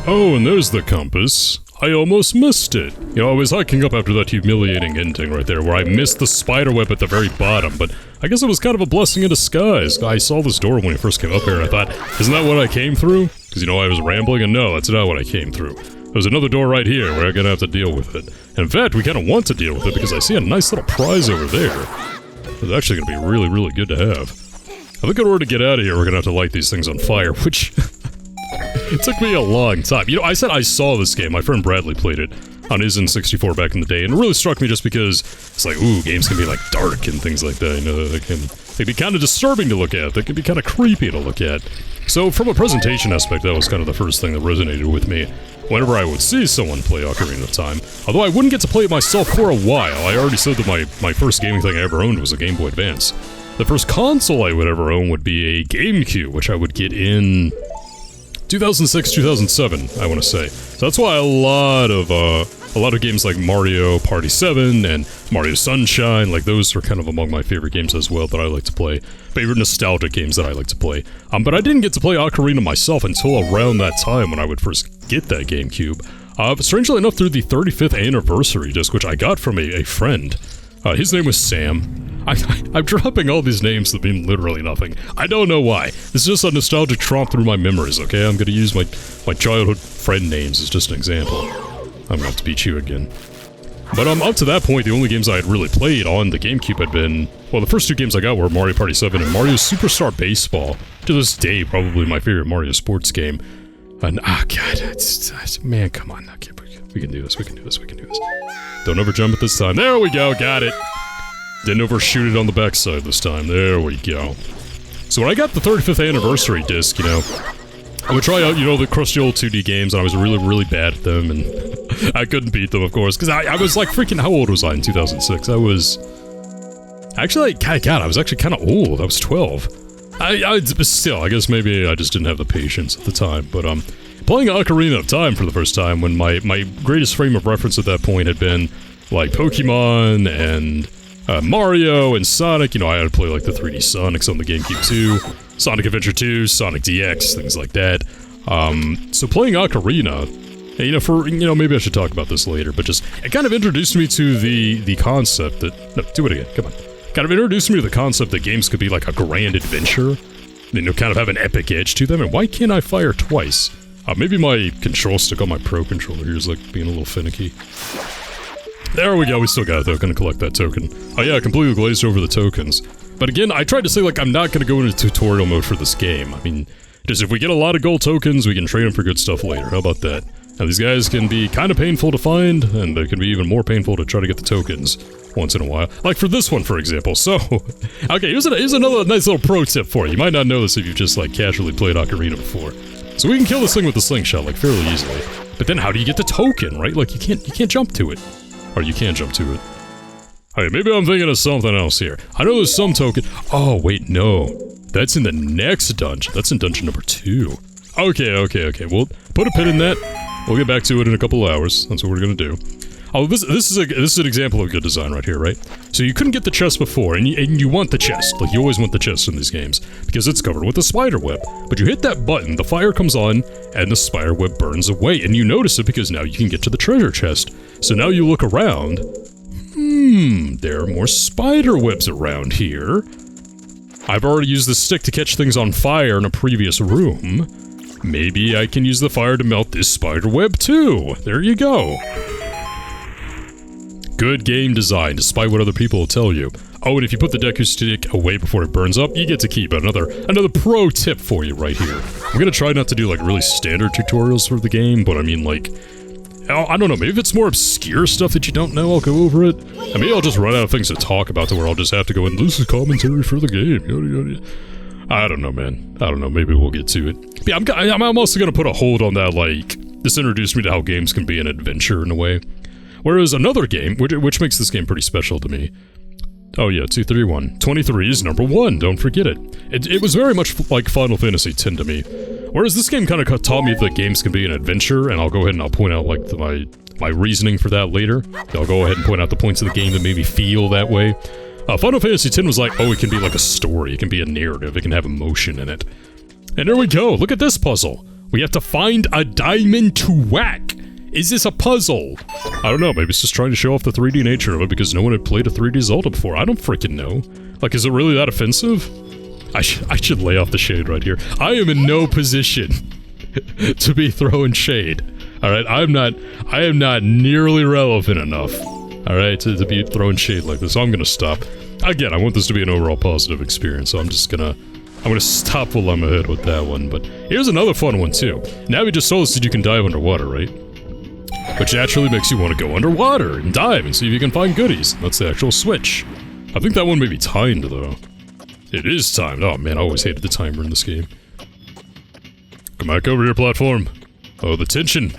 Oh, and there's the compass. I almost missed it. You know, I was hiking up after that humiliating ending right there where I missed the spider web at the very bottom, but I guess it was kind of a blessing in disguise. I saw this door when I first came up here and I thought, isn't that what I came through? Because, you know, I was rambling, and no, that's not what I came through. There's another door right here where I'm gonna have to deal with it. And in fact, we kind of want to deal with it because I see a nice little prize over there. It's actually gonna be really, really good to have. I think in order to get out of here, we're gonna have to light these things on fire, which... It took me a long time. You know, I said I saw this game. My friend Bradley played it on his N64 back in the day, and it really struck me just because it's like, ooh, games can be like dark and things like that. You know, they can be kind of disturbing to look at. They can be kind of creepy to look at. So from a presentation aspect, that was kind of the first thing that resonated with me whenever I would see someone play Ocarina of Time. Although I wouldn't get to play it myself for a while. I already said that my first gaming thing I ever owned was a Game Boy Advance. The first console I would ever own would be a GameCube, which I would get in 2006, 2007, I want to say. So that's why a lot of games like Mario Party 7 and Mario Sunshine, like those are kind of among my favorite games as well that I like to play. Favorite nostalgic games that I like to play. But I didn't get to play Ocarina myself until around that time when I would first get that GameCube. Strangely enough, through the 35th anniversary disc, which I got from a friend. His name was Sam. I'm dropping all these names that mean literally nothing. I don't know why. This is just a nostalgic tromp through my memories, okay? I'm gonna use my childhood friend names as just an example. I'm gonna have to beat you again. But up to that point, the only games I had really played on the GameCube had been... Well, the first two games I got were Mario Party 7 and Mario Superstar Baseball. To this day, probably my favorite Mario sports game. And, God, man, come on. Okay, we can do this, we can do this, we can do this. Don't overjump it this time. There we go, got it. Didn't overshoot it on the backside this time. There we go. So when I got the 35th anniversary disc, you know, I would try out, you know, the crusty old 2D games, and I was really, really bad at them, and I couldn't beat them, of course, because I was like freaking, how old was I in 2006? I was... Actually, God, I was actually kind of old. I was 12. But still, I guess maybe I just didn't have the patience at the time, but, playing Ocarina of Time for the first time when my greatest frame of reference at that point had been, like, Pokemon and... Mario and Sonic, you know, I had to play like the 3D Sonics on the GameCube too, Sonic Adventure 2, Sonic DX, things like that. So playing Ocarina, you know, maybe I should talk about this later, but just, it kind of introduced me to the concept that, no, do it again, come on. Kind of introduced me to the concept that games could be like a grand adventure, you know, kind of have an epic edge to them, and why can't I fire twice? Maybe my control stick on my Pro Controller here is like being a little finicky. There we go, we still got it though, gonna collect that token. Oh yeah, I completely glazed over the tokens. But again, I tried to say like I'm not gonna go into tutorial mode for this game. I mean, just if we get a lot of gold tokens, we can trade them for good stuff later, how about that? Now these guys can be kind of painful to find, and they can be even more painful to try to get the tokens once in a while. Like for this one, for example, so... Okay, here's another nice little pro tip for you. You might not know this if you've just like casually played Ocarina before. So we can kill this thing with the slingshot like fairly easily. But then how do you get the token, right? Like you can't jump to it. Or you can jump to it. Okay, maybe I'm thinking of something else here. I know there's some token... Oh, wait, no. That's in the next dungeon. That's in dungeon number 2. Okay. Well, put a pin in that. We'll get back to it in a couple of hours. That's what we're gonna do. Oh, this is an example of good design right here, right? So you couldn't get the chest before, and you want the chest. Like, you always want the chest in these games, because it's covered with a spider web. But you hit that button, the fire comes on, and the spider web burns away, and you notice it because now you can get to the treasure chest. So now you look around. There are more spider webs around here. I've already used the stick to catch things on fire in a previous room. Maybe I can use the fire to melt this spider web too. There you go. Good game design, despite what other people will tell you. Oh, and if you put the Deku Stick away before it burns up, you get to keep it. Another pro tip for you right here. I'm gonna try not to do like really standard tutorials for the game, but I mean like... I don't know, maybe if it's more obscure stuff that you don't know, I'll go over it. And maybe I'll just run out of things to talk about to where I'll just have to go in, this is commentary for the game, yada yada. I don't know, man. I don't know, maybe we'll get to it. Yeah, I'm also gonna put a hold on that, like, this introduced me to how games can be an adventure in a way. Whereas another game, which makes this game pretty special to me. Oh yeah, 231. 23 is number 1, don't forget it. It was very much like Final Fantasy X to me. Whereas this game kind of taught me that games can be an adventure, and I'll go ahead and I'll point out like my reasoning for that later. I'll go ahead and point out the points of the game that made me feel that way. Final Fantasy X was like, oh, it can be like a story, it can be a narrative, it can have emotion in it. And there we go, look at this puzzle. We have to find a diamond to whack. Is this a puzzle? I don't know, maybe it's just trying to show off the 3D nature of it because no one had played a 3D Zelda before. I don't freaking know. Like, is it really that offensive? I should lay off the shade right here. I am in no position to be throwing shade. Alright, I am not nearly relevant enough. Alright, to be throwing shade like this, so I'm gonna stop. Again, I want this to be an overall positive experience, so I'm gonna stop while I'm ahead with that one, but here's another fun one too. Now we just told us that you can dive underwater, right? Which naturally makes you want to go underwater and dive and see if you can find goodies. That's the actual switch. I think that one may be timed though. It is timed. Oh man, I always hated the timer in this game. Come back over here, platform. Oh, the tension.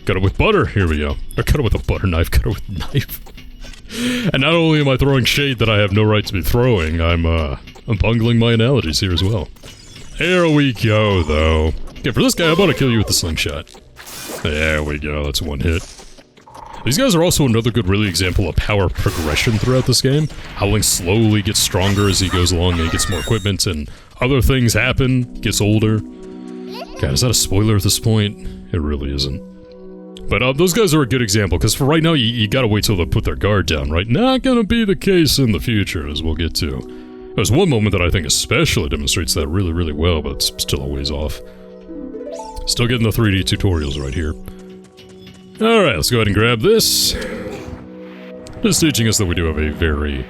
Cut it with butter. Here we go. Or cut it with a butter knife. Cut it with a knife. And not only am I throwing shade that I have no right to be throwing, I'm bungling my analogies here as well. There we go, though. Okay, for this guy, I'm about to kill you with the slingshot. There we go, that's one hit. These guys are also another good, really example of power progression throughout this game. How Link slowly gets stronger as he goes along and he gets more equipment and other things happen, gets older. God, is that a spoiler at this point? It really isn't. But those guys are a good example, because for right now, you gotta wait till they put their guard down, right? Not gonna be the case in the future, as we'll get to. There's one moment that I think especially demonstrates that really, really well, but it's still a ways off. Still getting the 3D tutorials right here. Alright, let's go ahead and grab this. Just teaching us that we do have a very...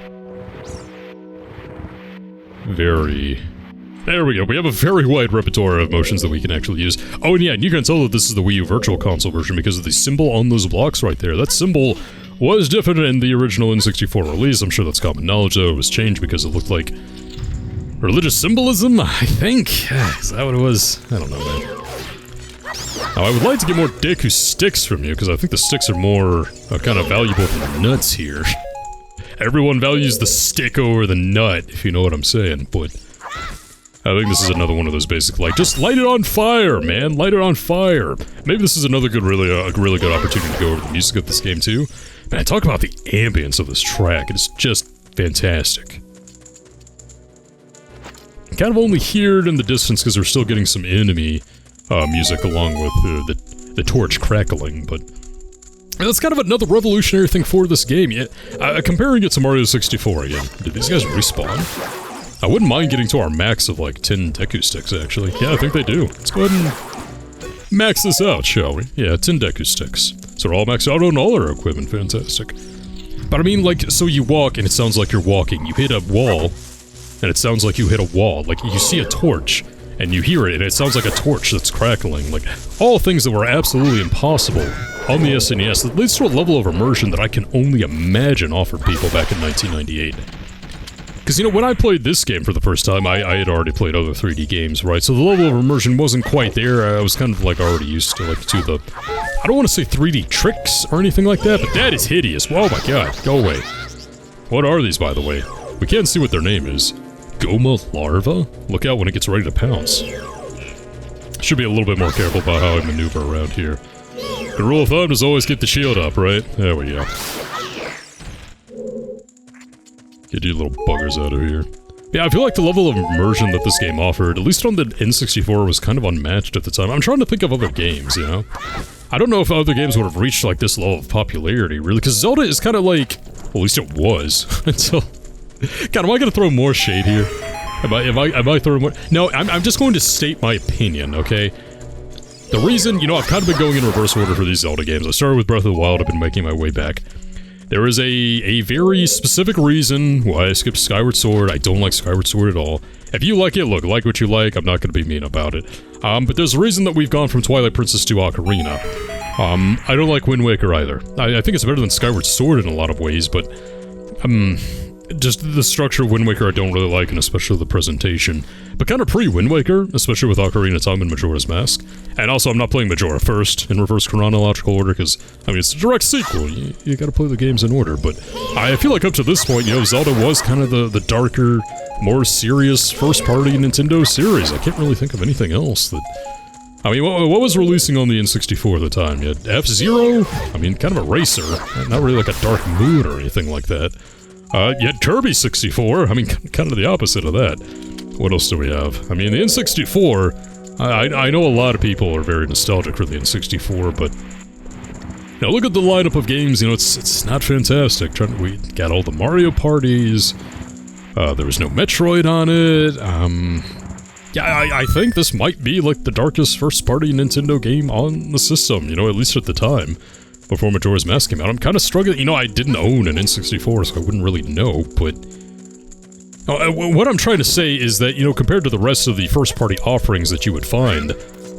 There we go, we have a very wide repertoire of motions that we can actually use. Oh, and yeah, and you can tell that this is the Wii U Virtual Console version because of the symbol on those blocks right there. That symbol was different in the original N64 release. I'm sure that's common knowledge, though. It was changed because it looked like religious symbolism, I think? Is that what it was? I don't know, man. Now, I would like to get more Deku Sticks from you, because I think the sticks are more kind of valuable than the nuts here. Everyone values the stick over the nut, if you know what I'm saying, but... I think this is another one of those basic, like, just light it on fire, man! Light it on fire! Maybe this is another good, really good opportunity to go over the music of this game, too. Man, talk about the ambience of this track. It's just fantastic. Kind of only hear it in the distance because we're still getting some enemy music along with the torch crackling, but... that's kind of another revolutionary thing for this game. Yeah, comparing it to Mario 64 again. Did these guys respawn? I wouldn't mind getting to our max of like 10 Deku Sticks, actually. Yeah, I think they do. Let's go ahead and max this out, shall we? Yeah, 10 Deku Sticks. So we're all maxed out on all our equipment. Fantastic. But I mean, like, so you walk and it sounds like you're walking. You hit a wall and it sounds like you hit a wall. Like, you see a torch and you hear it and it sounds like a torch that's crackling. Like, all things that were absolutely impossible on the SNES. That leads to a level of immersion that I can only imagine offered people back in 1998. Because, you know, when I played this game for the first time, I had already played other 3D games, right? So the level of immersion wasn't quite there. I was kind of, like, already used to, like, to the... I don't want to say 3D tricks or anything like that, but that is hideous. Oh my god, go away. What are these, by the way? We can't see what their name is. Gohma larva? Look out when it gets ready to pounce. Should be a little bit more careful about how I maneuver around here. The rule of thumb is always get the shield up, right? There we go. Get you little buggers out of here. Yeah, I feel like the level of immersion that this game offered, at least on the N64, was kind of unmatched at the time. I'm trying to think of other games, you know? I don't know if other games would have reached, like, this level of popularity, really, because Zelda is kind of like... well, at least it was, until... God, am I gonna throw more shade here? Am I throwing more... No, I'm just going to state my opinion, okay? The reason, you know, I've kind of been going in reverse order for these Zelda games. I started with Breath of the Wild, I've been making my way back. There is a very specific reason why I skipped Skyward Sword. I don't like Skyward Sword at all. If you like it, look, like what you like, I'm not gonna be mean about it. But there's a reason that we've gone from Twilight Princess to Ocarina. I don't like Wind Waker either. I think it's better than Skyward Sword in a lot of ways, but... just the structure of Wind Waker I don't really like, and especially the presentation. But kind of pre-Wind Waker, especially with Ocarina of Time and Majora's Mask. And also, I'm not playing Majora first, in reverse chronological order, because, I mean, it's a direct sequel. You gotta play the games in order, but I feel like up to this point, you know, Zelda was kind of the darker, more serious first-party Nintendo series. I can't really think of anything else that... I mean, what was releasing on the N64 at the time? You had F-Zero? I mean, kind of a racer. Not really like a Dark Moon or anything like that. You had Kirby 64, I mean, kind of the opposite of that. What else do we have? I mean, the N64 I know a lot of people are very nostalgic for the N64, but... Now look at the lineup of games, you know, it's not fantastic. We got all the Mario parties, there was no Metroid on it, yeah, I think this might be like the darkest first-party Nintendo game on the system, you know, at least at the time, before Majora's Mask came out. I'm kind of struggling, you know, I didn't own an N64, so I wouldn't really know, but... what I'm trying to say is that, you know, compared to the rest of the first-party offerings that you would find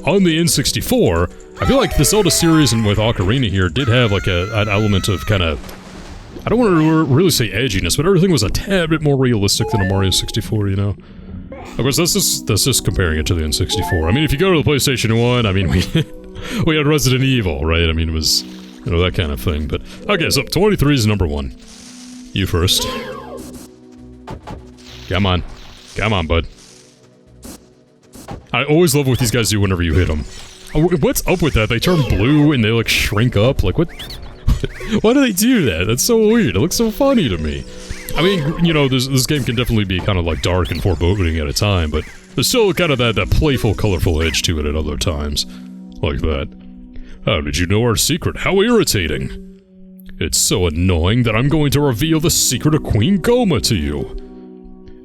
on the N64, I feel like the Zelda series and with Ocarina here did have like an element of kind of, I don't want to really say edginess, but everything was a tad bit more realistic than a Mario 64, you know? Of course, that's just comparing it to the N64. I mean, if you go to the PlayStation 1, I mean, we had Resident Evil, right? I mean, it was, you know, that kind of thing, but... Okay, so 23 is number 1. You first. Come on. Come on, bud. I always love what these guys do whenever you hit them. What's up with that? They turn blue and they, like, shrink up? Like, what? Why do they do that? That's so weird. It looks so funny to me. I mean, you know, this game can definitely be kind of, like, dark and foreboding at a time, but there's still kind of that playful, colorful edge to it at other times. Like that. How did you know our secret? How irritating. It's so annoying that I'm going to reveal the secret of Queen Gohma to you.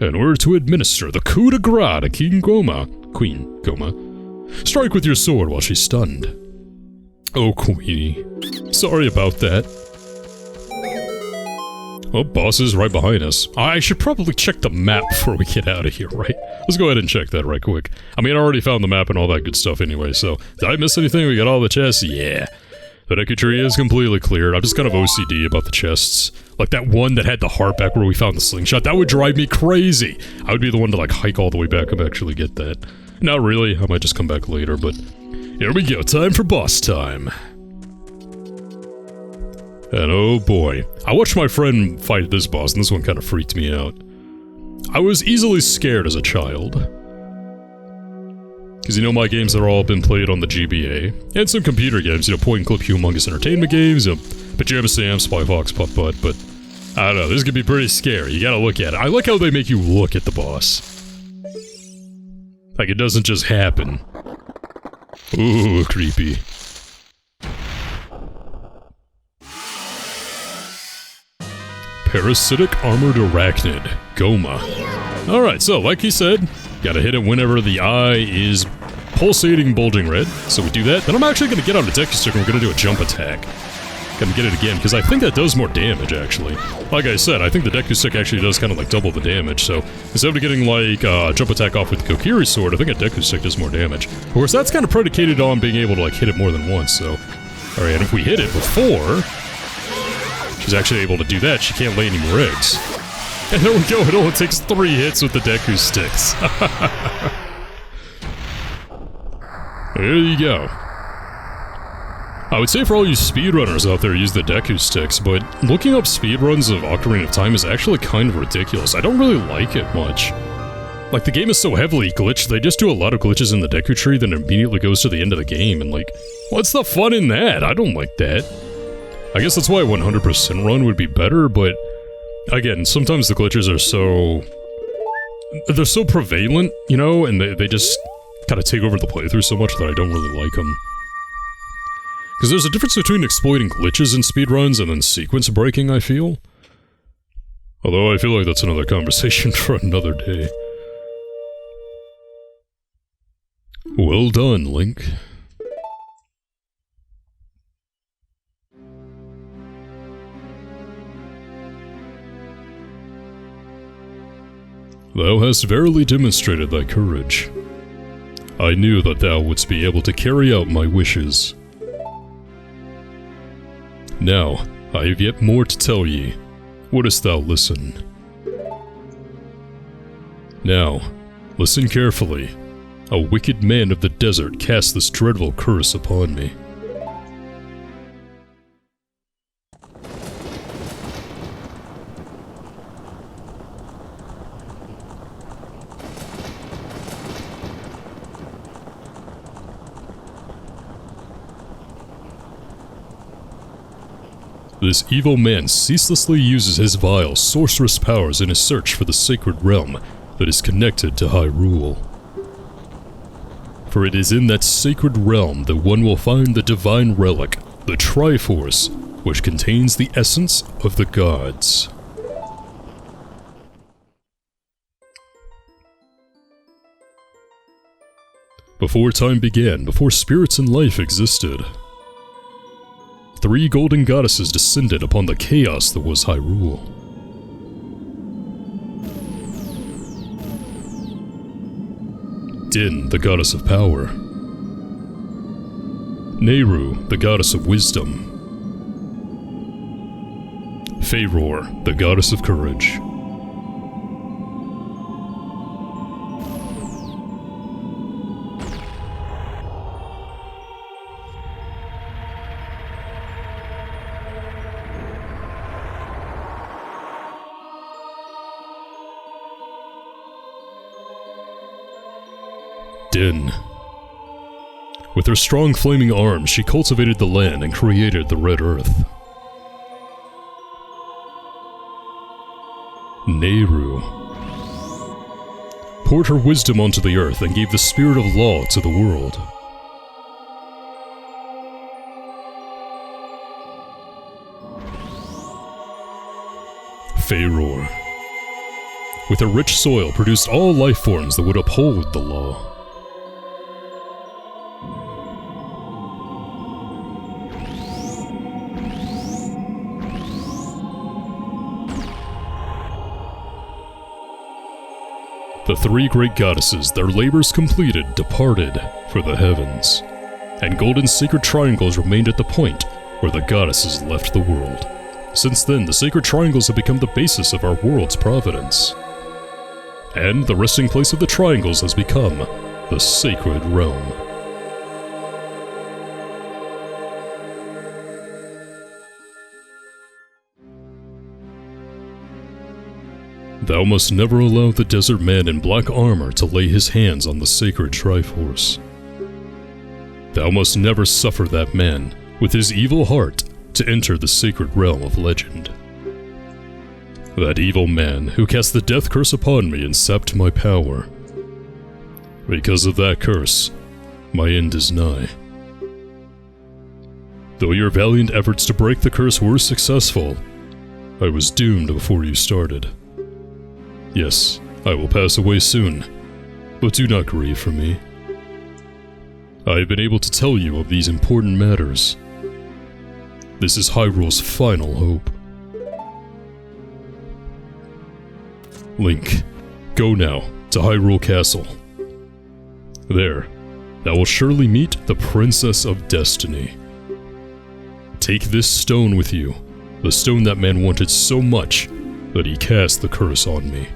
In order to administer the coup de grace to Queen Gohma, strike with your sword while she's stunned. Oh, Queenie. Sorry about that. Oh, boss is right behind us. I should probably check the map before we get out of here, right? Let's go ahead and check that right quick. I mean, I already found the map and all that good stuff anyway, so... Did I miss anything? We got all the chests? Yeah. The Deku tree is completely cleared. I'm just kind of OCD about the chests. Like that one that had the heart back where we found the slingshot. That would drive me crazy. I would be the one to like hike all the way back and actually get that. Not really. I might just come back later, but... Here we go. Time for boss time. And oh boy. I watched my friend fight this boss, and this one kind of freaked me out. I was easily scared as a child. Because, you know, my games have all been played on the GBA. And some computer games, you know, point-and-click humongous entertainment games, you know, Pajama Sam, Spy Fox, Putt-Putt, but... I don't know, this could be pretty scary. You gotta look at it. I like how they make you look at the boss. Like, it doesn't just happen. Ooh, creepy. Parasitic Armored Arachnid, Gohma. Alright, so, like he said, gotta hit it whenever the eye is pulsating, bulging red. So we do that. Then I'm actually gonna get out a Deku Stick and we're gonna do a jump attack. Gonna get it again, because I think that does more damage, actually. Like I said, I think the Deku Stick actually does kind of like double the damage, so instead of getting like a jump attack off with the Kokiri sword, I think a Deku Stick does more damage. Of course, that's kind of predicated on being able to like hit it more than once, so... Alright, and if we hit it before... She's actually able to do that, she can't lay any more eggs. And there we go, it only takes 3 hits with the Deku Sticks. There you go. I would say for all you speedrunners out there, use the Deku Sticks, but looking up speedruns of Ocarina of Time is actually kind of ridiculous. I don't really like it much. Like, the game is so heavily glitched, they just do a lot of glitches in the Deku Tree, then immediately goes to the end of the game, and like, what's the fun in that? I don't like that. I guess that's why a 100% run would be better, but again, sometimes the glitches are so... They're so prevalent, you know, and they just kind of take over the playthrough so much that I don't really like them. Because there's a difference between exploiting glitches in speedruns and then sequence breaking, I feel. Although I feel like that's another conversation for another day. Well done, Link. Thou hast verily demonstrated thy courage. I knew that thou wouldst be able to carry out my wishes. Now, I have yet more to tell ye. Wouldst thou listen? Now, listen carefully. A wicked man of the desert cast this dreadful curse upon me. This evil man ceaselessly uses his vile, sorcerous powers in his search for the sacred realm that is connected to Hyrule. For it is in that sacred realm that one will find the divine relic, the Triforce, which contains the essence of the gods. Before time began, before spirits and life existed, 3 golden goddesses descended upon the chaos that was Hyrule. Din, the goddess of power. Nehru, the goddess of wisdom. Faeror, the goddess of courage. Din. With her strong flaming arms, she cultivated the land and created the Red Earth. Nehru poured her wisdom onto the earth and gave the spirit of law to the world. Faeror, with her rich soil, produced all life forms that would uphold the law. The 3 great goddesses, their labors completed, departed for the heavens, and golden sacred triangles remained at the point where the goddesses left the world. Since then, the sacred triangles have become the basis of our world's providence. And the resting place of the triangles has become the sacred realm. Thou must never allow the desert man in black armor to lay his hands on the sacred Triforce. Thou must never suffer that man, with his evil heart, to enter the sacred realm of legend. That evil man who cast the death curse upon me and sapped my power. Because of that curse, my end is nigh. Though your valiant efforts to break the curse were successful, I was doomed before you started. Yes, I will pass away soon, but do not grieve for me. I have been able to tell you of these important matters. This is Hyrule's final hope. Link, go now to Hyrule Castle. There, thou will surely meet the Princess of Destiny. Take this stone with you, the stone that man wanted so much that he cast the curse on me.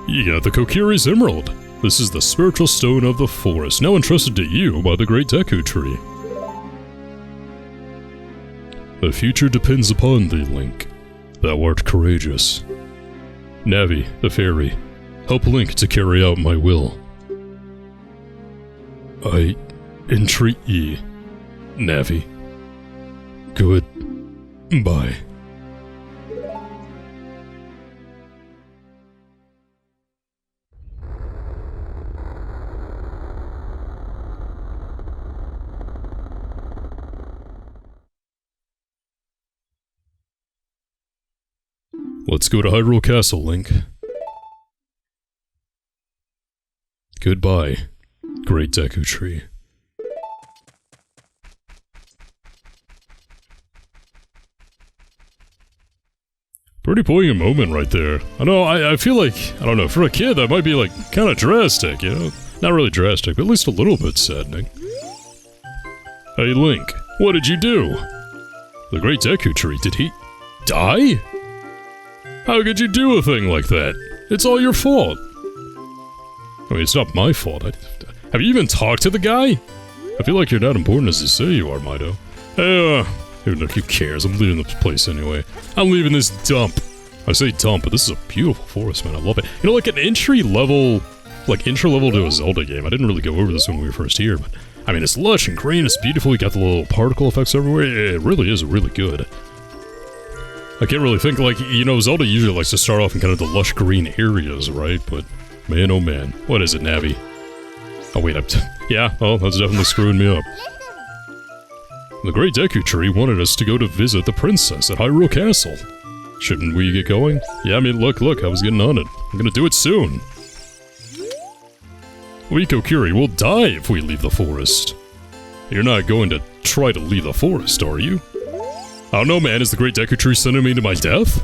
You got the Kokiri's Emerald. This is the spiritual stone of the forest, now entrusted to you by the great Deku Tree. The future depends upon thee, Link. Thou art courageous. Navi, the fairy, help Link to carry out my will. I entreat ye, Navi. Goodbye. Let's go to Hyrule Castle, Link. Goodbye, great Deku Tree. Pretty poignant moment right there. I know, I feel like, I don't know, for a kid that might be like kind of drastic, you know? Not really drastic, but at least a little bit saddening. Hey Link, what did you do? The great Deku Tree, did he die? How could you do a thing like that? It's all your fault. I mean, it's not my fault. Have you even talked to the guy? I feel like you're not important as you say you are, Mido. Hey, who cares? I'm leaving this place anyway. I'm leaving this dump. I say dump, but this is a beautiful forest, man. I love it. You know, like an intro level to a Zelda game. I didn't really go over this when we were first here, but I mean, it's lush and green, it's beautiful, you got the little particle effects everywhere. It really is really good. I can't really think, like, you know, Zelda usually likes to start off in kind of the lush green areas, right? But, man, oh man. What is it, Navi? Oh, wait, yeah, oh, that's definitely screwing me up. The Great Deku Tree wanted us to go to visit the princess at Hyrule Castle. Shouldn't we get going? Yeah, I mean, look, I was getting on it. I'm gonna do it soon. We Kokiri will die if we leave the forest. You're not going to try to leave the forest, are you? Oh no, man, is the Great Deku Tree sending me to my death?